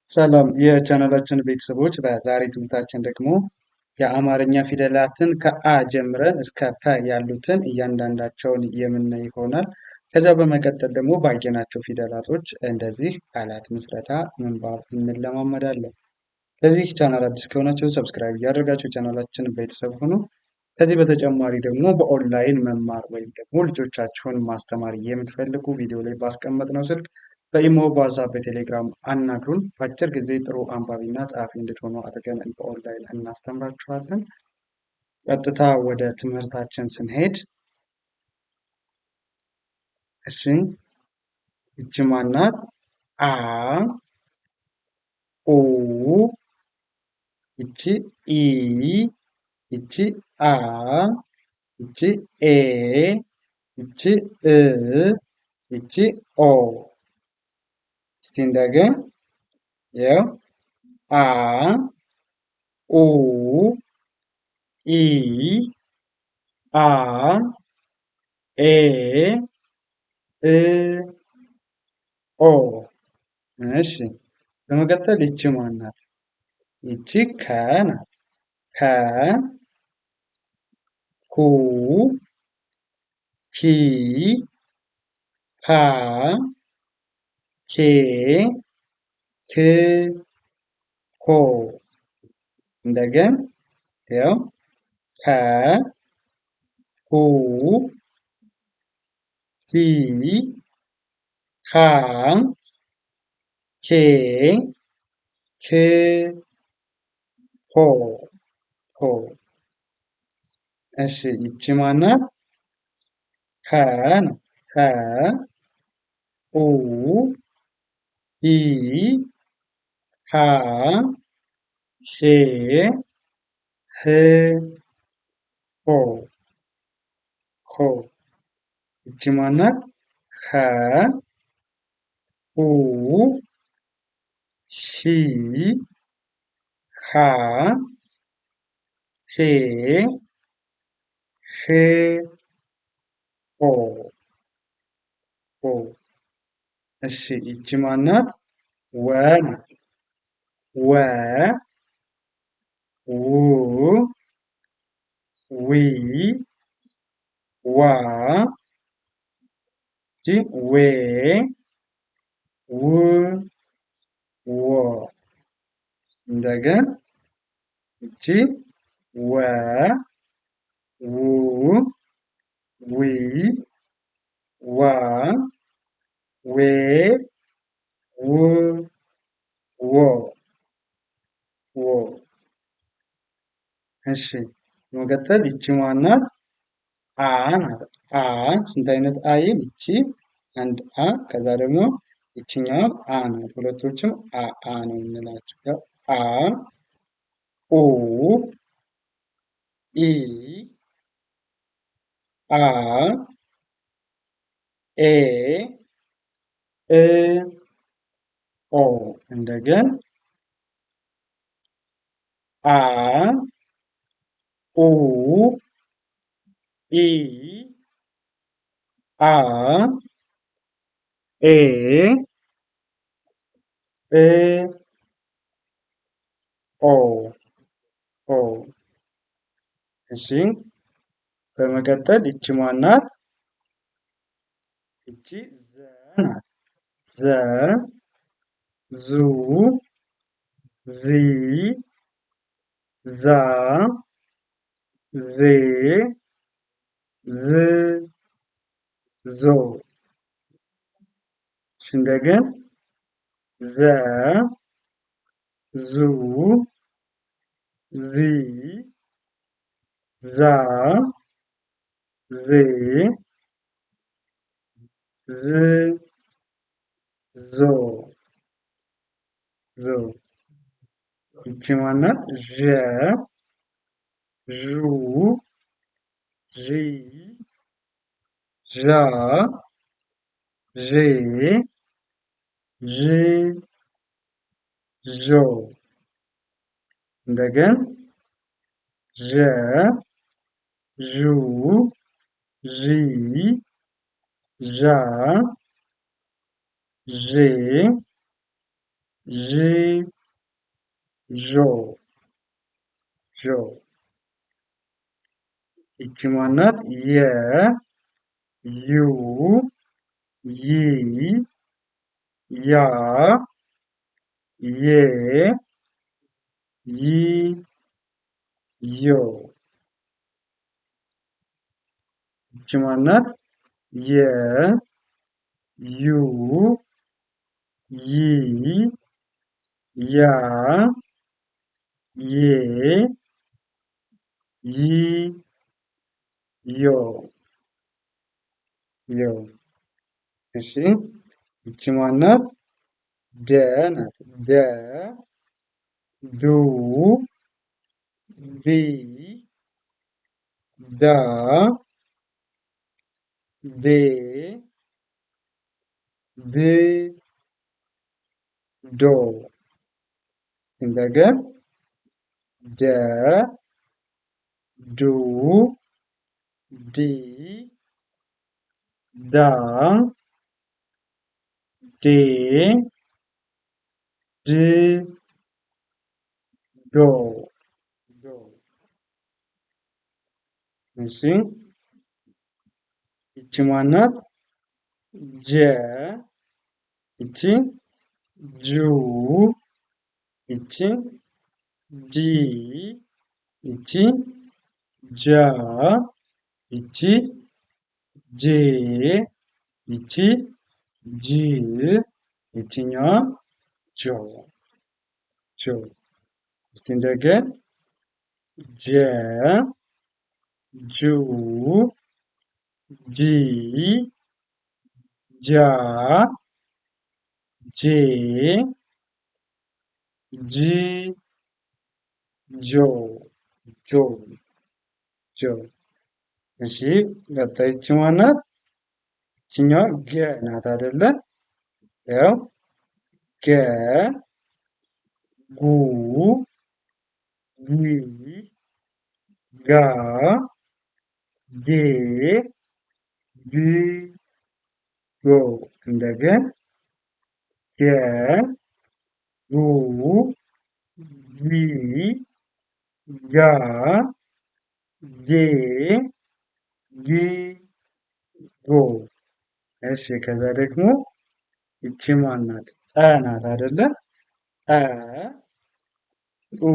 ሰላም የቻናላችን ቤተሰቦች፣ በዛሬ ትምህርታችን ደግሞ የአማርኛ ፊደላትን ከአ ጀምረን እስከ ፐ ያሉትን እያንዳንዳቸውን የምናይ ይሆናል። ከዚያ በመቀጠል ደግሞ ባየናቸው ፊደላቶች እንደዚህ ቃላት ምስረታ ምንባብ እንለማመዳለን። ለዚህ ቻናል አዲስ ከሆናችሁ ሰብስክራይብ እያደረጋችሁ ቻናላችን ቤተሰብ ሁኑ። ከዚህ በተጨማሪ ደግሞ በኦንላይን መማር ወይም ደግሞ ልጆቻችሁን ማስተማር የምትፈልጉ ቪዲዮ ላይ ባስቀመጥነው ስልክ በኢሞ፣ በዋትስአፕ፣ በቴሌግራም አናግሩን። በአጭር ጊዜ ጥሩ አንባቢና ጸሐፊ እንድትሆኑ አድርገን በኦንላይን እናስተምራችኋለን። ቀጥታ ወደ ትምህርታችን ስንሄድ እሺ፣ ይቺ ማናት? አ ኡ ይቺ ኢ ይቺ አ ይቺ ኤ ይቺ እ ይቺ ኦ። እስቲ እንደገን ያው አ ኡ ኢ አ ኤ እ ኦ። እሺ፣ በመቀጠል ይቺ ማናት? ይቺ ከ ናት። ከ ኩ ኪ ካ ኬ ክ ኮ። እንደገን ያው ከ ኩ ኪ ካ ኬ ክ ኮ ኮ። እሺ፣ ይቺ ማናት? ከ ነው። ከ ኡ ኢ ካ ሄ ህ ሆ ሆ። ይቺ ማናት? ከ ኡ ሂ ሃ ሄ ህ ሆ ሆ። እሺ፣ ይቺ ማናት? ወ ናት። ወ ው ዊ ዋ ዌ ው ዎ። እንደገን ይቺ ወ ው ዊ ዋ ዌ ው ዎ ዎ። እሺ፣ በመቀጠል ይቺ ማናት? አ ናት። አ ስንት አይነት አይን? ይቺ አንድ አ፣ ከዛ ደግሞ ይችኛው አ ናት። ሁለቶችም አ አ ነው የምንላቸው። አ ኡ ኢ አ ኤ እ ኦ። እንደገን አ ኡ ኢ አ ኤ እ ኦ ኦ። እሺ፣ በመቀጠል ይቺ ማናት? ይቺ ዘ ናት። ዘ ዙ ዚ ዛ ዜ ዝ ዞ። እንደገን ዘ ዙ ዚ ዛ ዜ ዝ ዞ ዞ። ይቺ ማናት? ዠ ዡ ዢ ዣ ዤ ዥ ዦ። እንደገን ዠ ዡ ዢ ዣ ዤ ዥ ዦ ዦ ይቺ ማናት? ዩ ይ ያ ዬ ይ ዮ ይቺ ማናት? ዩ ይ ያ ዬ ይ ዮ ዮ እሺ ይቺ ማናት? ደ ናት። ዱ ቢ ዳ ዴ ድ ዶ እንደገን ደ ዱ ዲ ዳ ዴ ድ ዶ እሺ ይቺ ማናት? ጀ ይቺ ጁ ይቺ ጂ ይቺ ጃ ይቺ ጄ ይቺ ጅ ይቺኛዋ ጆ ጆ እስቲ እንደገን ጀ ጁ ጂ ጃ ጄ ጂ ጆ ጆ ጆ እሺ ቀጣይ ይቺ ማናት? ይቺኛዋ ገ ናት አይደለ? ያው ገ ጉ ጊ ጋ ጌ ግ ጎ እንደገን ገ ጉ ጊ ጋ ጌ ግ ጎ እሺ ከዛ ደግሞ ይቺ ማን ናት? አ ናት አይደለ? አ ኡ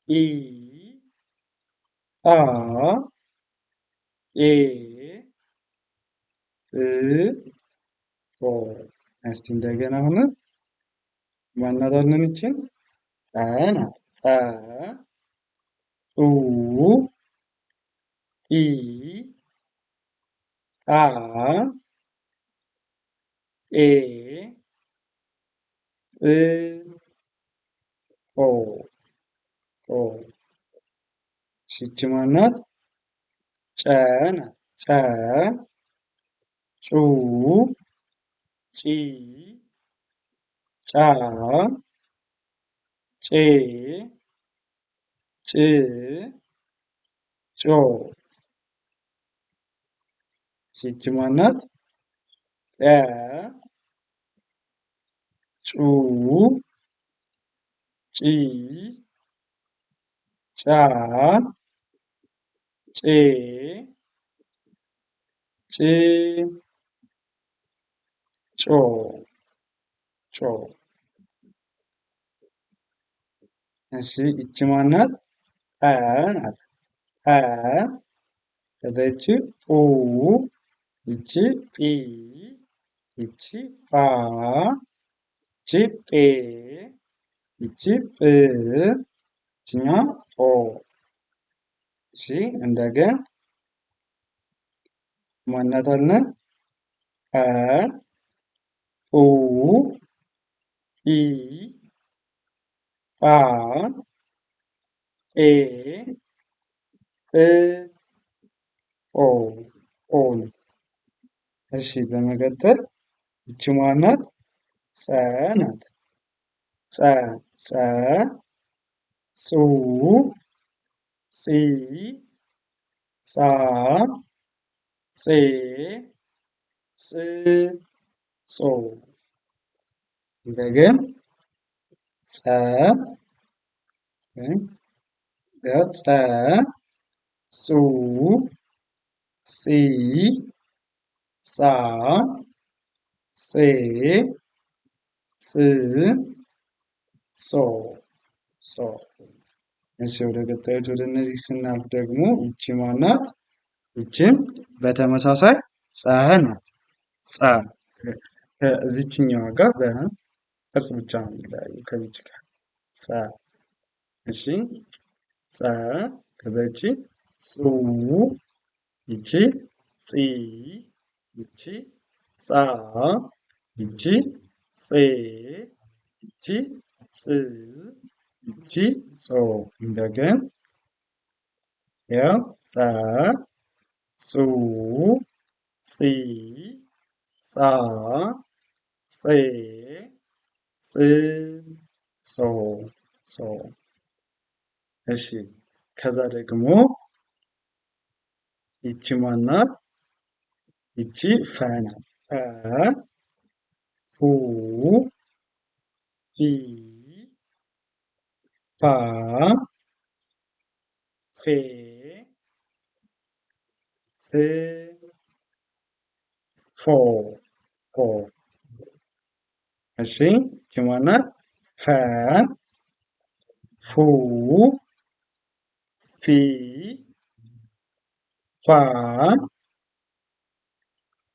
ኢ አ ኤ እ ኦ እስቲ እንደገና አሁን ማናት አለን? ይቺን አ ናት። አ ኡ ኢ አ ኤ እ ኦ ኦ ይቺ ማናት? ጨ ናት። ጨ ጩ ጪ ጫ ጬ ጭ ጮ ይቺ ማናት? ጠ ጩ ጪ ጫ ጬ ጭ ጮ ጮ እሺ ይቺ ማናት? አ ናት። አ ከዛ ይቺ ኡ ይቺ ጲ ይቺ ጳ ይቺ ጴ ይቺ ጵ ይቺኛዋ ጶ እሺ እንደገን ማናት አልን? አ ኡ ኢ ጳ ጴ ጵ ጶ ጶ እሺ በመቀጠል ይቺ ማናት? ጸ ናት። ጸ ጸ ጹ ጺ ጻ ጼ ጽ ጾ እንደገን ጸ ጸ ጹ ጺ ጻ ጼ ጽ ጾ ጾ። እሺ ወደ ቀጣዮች ወደ እነዚህ ስናልፍ ደግሞ ይቺ ማናት? ይቺም በተመሳሳይ ጸ ናት። ጸ ከዚችኛዋ ጋር በቅርጽ ብቻ ነው የሚለያየው ከዚች ጋር ጸ። እሺ ጸ ከዛ ይቺ ጹ ይቺ ጺ ይቺ ጻ ይቺ ጼ ይቺ ጽ ይቺ ጾ። እንደገን ያው ጸ ጹ ጺ ጻ ጼ ጽ ጾ ጾ። እሺ ከዛ ደግሞ ይቺ ማናት? ይቺ ፈ ናት። ፈ ፉ ፊ ፋ ፌ ፍ ፎ ፎ። እሺ ይቺ ማናት? ፈ ፉ ፊ ፋ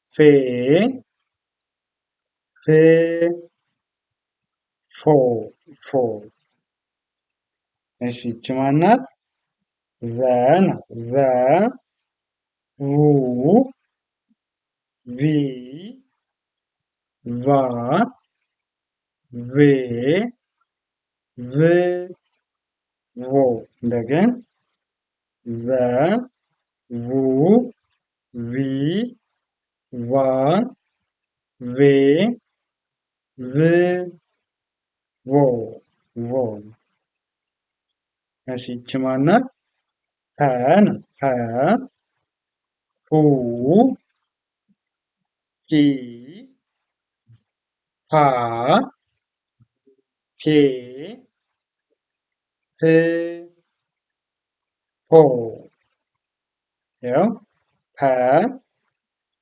ፌ ፍ ፎ ፎ። እሺ ይቺ ማናት? ቨ ናት። ቨ ቡ ቪ ቫ ቬ ቭ ቮ። እንደገን ቨ ቡ ቪ ቫ ቬ ቭ ቮ ቮ። እሺ ይቺ ማናት? ፐ ናት። ፐ ፑ ፒ ፓ ፔ ፕ ፖ። ያው ፐ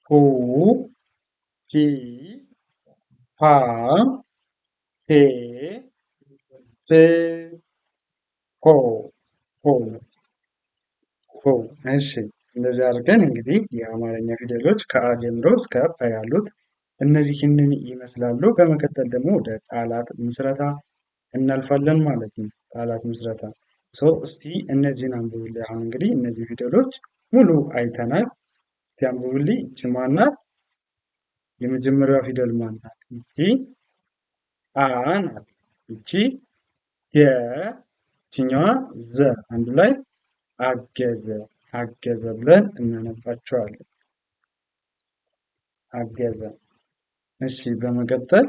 ፑ ፒ ፓ ፔ ፕ ፖ ፖ ፖ። እሺ እንደዚህ አድርገን እንግዲህ የአማርኛ ፊደሎች ከአ ጀምሮ እስከ ፐ ያሉት እነዚህንን ይመስላሉ። በመቀጠል ደግሞ ወደ ቃላት ምስረታ እናልፋለን ማለት ነው። ቃላት ምስረታ እስቲ እነዚህን አንብቡልኝ። አሁን እንግዲህ እነዚህ ፊደሎች ሙሉ አይተናል። እስቲ አንብቡልኝ። ይቺ ማናት? የመጀመሪያዋ ፊደል ማናት? ይቺ አ ናት። ይቺ የ ይችኛዋ ዘ አንድ ላይ አገዘ አገዘ ብለን እናነባቸዋለን። አገዘ። እሺ በመቀጠል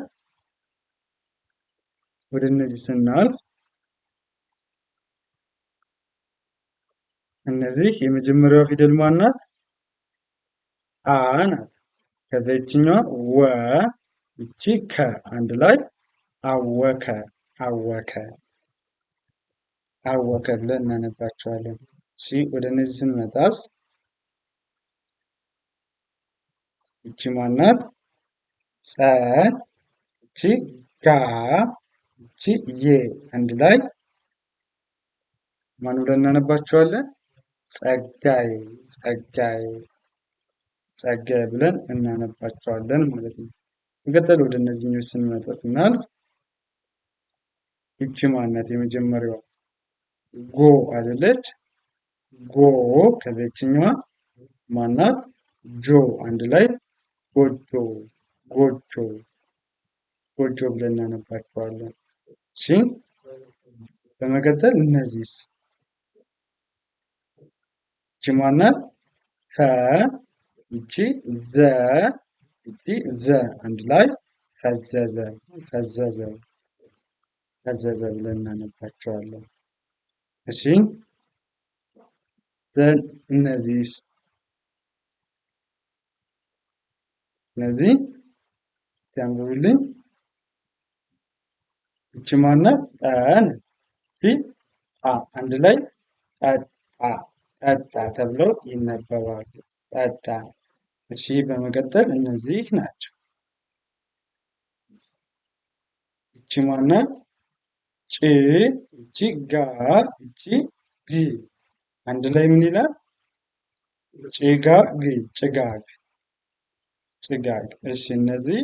ወደ እነዚህ ስናልፍ እነዚህ የመጀመሪያዋ ፊደል ማናት? አ ናት። ከዛ ይችኛዋ ወ ይቺ ከ አንድ ላይ አወከ አወከ አወከ ብለን እናነባቸዋለን። እሺ ወደ እነዚህ ስንመጣስ ይቺ ማናት? ጸ ይቺ ጋ ይቺ የ አንድ ላይ ማን ብለን እናነባቸዋለን? ጸጋዬ ጸጋዬ ጸጋዬ ብለን እናነባቸዋለን ማለት ነው። እንቀጥል። ወደ እነዚህኞች ስንመጣ ስናልፍ ይቺ ማናት? የመጀመሪያዋ ጎ አይደለች? ጎ ከዚችኛዋ ማናት? ጆ አንድ ላይ ጎጆ ጎጆ ጎጆ ብለን እናነባቸዋለን። እሺ በመቀጠል እነዚህስ ይቺ ማናት? ፈ ይቺ ዘ ይቺ ዘ አንድ ላይ ፈዘዘ ፈዘዘ ፈዘዘ ብለን እናነባቸዋለን። እሺ ዘን እነዚህስ እነዚህ ያንብቡልኝ። ይቺ ማናት? ጠ ነች። አ አንድ ላይ ጠጣ ጠጣ ተብለው ይነበባሉ። ጠጣ። እሺ በመቀጠል እነዚህ ናቸው። ይቺ ማናት? ጭ ይቺ ጋ ይቺ ግ አንድ ላይ ምን ይላል? ጭጋግ ጭጋግ ጭጋግ። እሺ እነዚህ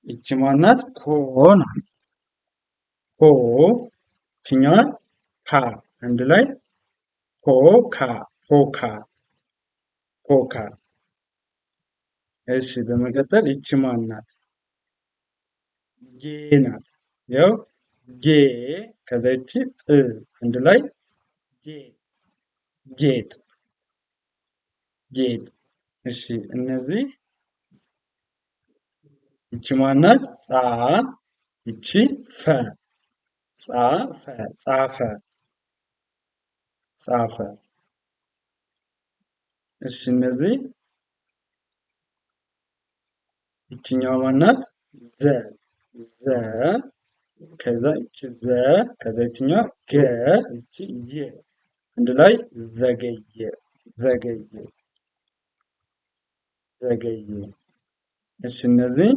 ይቺ ማናት? ኮ ናት። ኮ ይችኛዋ ካ አንድ ላይ ኮካ ኮካ ኮካ። እሺ በመቀጠል ይቺ ማናት? ጌ ናት። ያው ጌ ከዛ ይቺ ጥ አንድ ላይ ጌጥ ጌጥ ጌጥ። እሺ እነዚህ ይቺ ማናት? ጻ ይቺ ፈ ጻፈ ጻፈ ጻፈ። እሺ እነዚህ ይቺኛዋ ማናት? ዘ ዘ ከዛ ይቺ ዘ ከዛ ይቺኛዋ ገ ይቺ የ አንድ ላይ ዘገየ ዘገየ ዘገየ። እሺ እነዚህ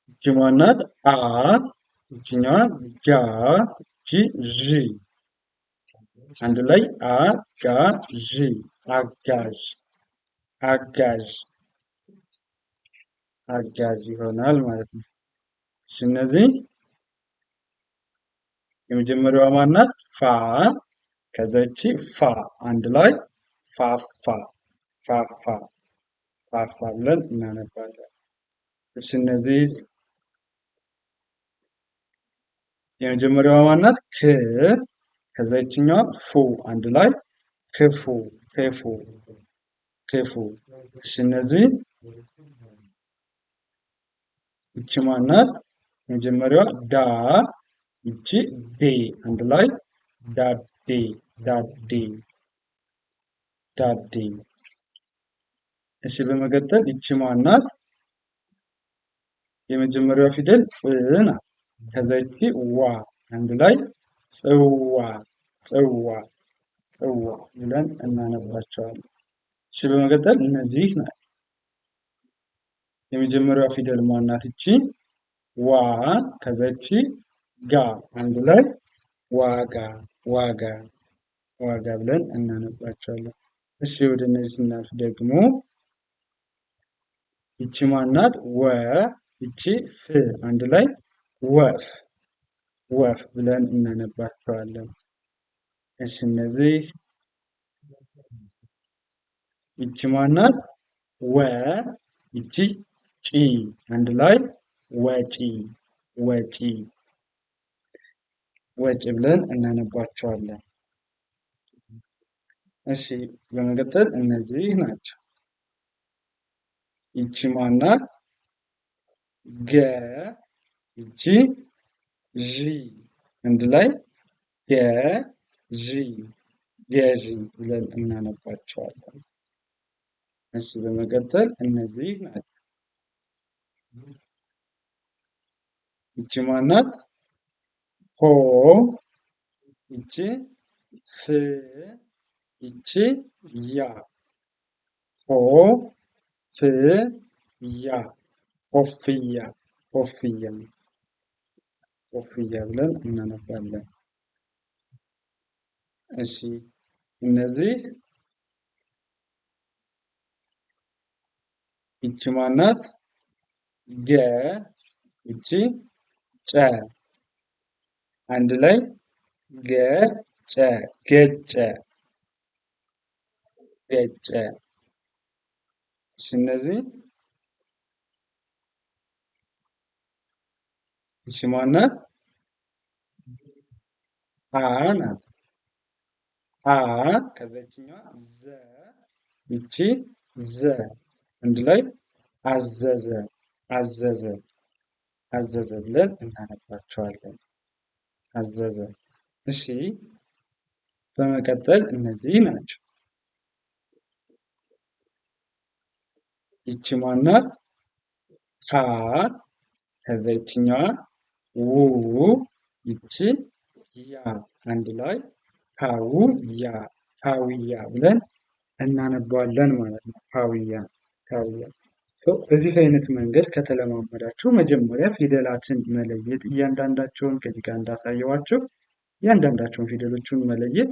ይቺ ማናት? አ ይቺኛዋ ጋ ይቺ ዥ አንድ ላይ አጋዥ አጋዥ አጋዥ አጋዥ ይሆናል ማለት ነው። እሺ እነዚህ የመጀመሪያዋ ማናት? ፋ ከዛ ይቺ ፋ አንድ ላይ ፋፋ ፋፋ ፋፋ ብለን እናነባለን። እሺ እነዚህ የመጀመሪያዋ ማናት? ክ ከዛ ይችኛዋ ፉ አንድ ላይ ክፉ ክፉ ክፉ። እሺ እነዚህ ይቺ ማናት? የመጀመሪያዋ ዳ ይቺ ዴ አንድ ላይ ዳዴ ዳዴ ዳዴ። እሺ በመቀጠል ይቺ ማናት? የመጀመሪያዋ ፊደል ጽ ናት። ከዛ ይቺ ዋ አንድ ላይ ጽዋ ጽዋ ጽዋ ብለን እናነባቸዋለን። እሺ በመቀጠል እነዚህ ናቸው። የመጀመሪያዋ ፊደል ማናት? ይቺ ዋ ከዛ ይቺ ጋ አንድ ላይ ዋጋ ዋጋ ዋጋ ብለን እናነባቸዋለን። እሺ ወደ እነዚህ ስናልፍ ደግሞ ይቺ ማናት? ወ ይቺ ፍ አንድ ላይ ወፍ ወፍ ብለን እናነባቸዋለን። እሺ እነዚህ ይቺ ማናት? ወ ይቺ ጪ አንድ ላይ ወጪ ወጪ ወጪ ብለን እናነባቸዋለን። እሺ በመቀጠል እነዚህ ናቸው። ይቺ ማናት? ገ ይቺ ዢ አንድ ላይ ገዢ ገዢ ብለን እናነባቸዋለን። እሺ በመቀጠል እነዚህ ናቸው። ይቺ ማናት? ሆ ይቺ ፍ ይቺ ያ ሆ ፍ ያ ኮፍያ ኮፍያ ኮፍያ ብለን እናነባለን። እሺ እነዚህ ይቺ ማናት? ገ ይቺ ጨ አንድ ላይ ገጨ ገጨ ገጨ። እሺ እነዚህ ይቺ ማናት? አ ናት። አ ከዚችኛዋ ዘ ይቺ ዘ አንድ ላይ አዘዘ አዘዘ አዘዘ ብለን እናነባቸዋለን። አዘዘ። እሺ በመቀጠል እነዚህ ናቸው። ይቺ ማናት? ሀ ከዛ ይችኛዋ ው ይቺ ያ አንድ ላይ ሀውያ ሀዊያ ብለን እናነባዋለን ማለት ነው። ሀዊያ ሀዊያ። በዚህ አይነት መንገድ ከተለማመዳችሁ መጀመሪያ ፊደላትን መለየት እያንዳንዳቸውን ከዚህ ጋር እንዳሳየዋችሁ እያንዳንዳቸውን ፊደሎቹን መለየት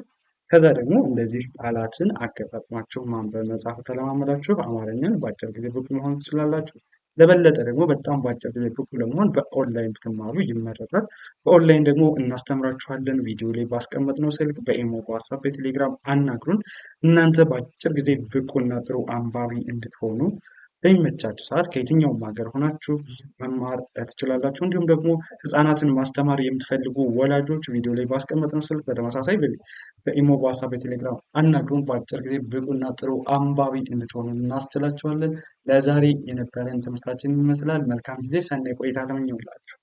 ከዛ ደግሞ እንደዚህ ቃላትን አገጣጥማችሁ ማንበብ መጻፍ ከተለማመዳችሁ አማርኛን በአጭር ጊዜ ብቁ መሆን ትችላላችሁ። ለበለጠ ደግሞ በጣም በአጭር ጊዜ ብቁ ለመሆን በኦንላይን ብትማሩ ይመረጣል። በኦንላይን ደግሞ እናስተምራችኋለን። ቪዲዮ ላይ ባስቀመጥነው ስልክ በኢሞ፣ በዋትሳፕ፣ በቴሌግራም አናግሩን። እናንተ በአጭር ጊዜ ብቁና ጥሩ አንባቢ እንድትሆኑ በሚመቻችሁ ሰዓት ከየትኛውም ሀገር ሆናችሁ መማር ትችላላችሁ። እንዲሁም ደግሞ ህፃናትን ማስተማር የምትፈልጉ ወላጆች ቪዲዮ ላይ ባስቀመጥነው ስልክ በተመሳሳይ በኢሞ፣ በዋትሳፕ፣ በቴሌግራም አናግሩን። በአጭር ጊዜ ብቁና ጥሩ አንባቢ እንድትሆኑ እናስችላችኋለን። ለዛሬ የነበረን ትምህርታችን ይመስላል። መልካም ጊዜ፣ ሰናይ ቆይታ ተመኘሁላችሁ።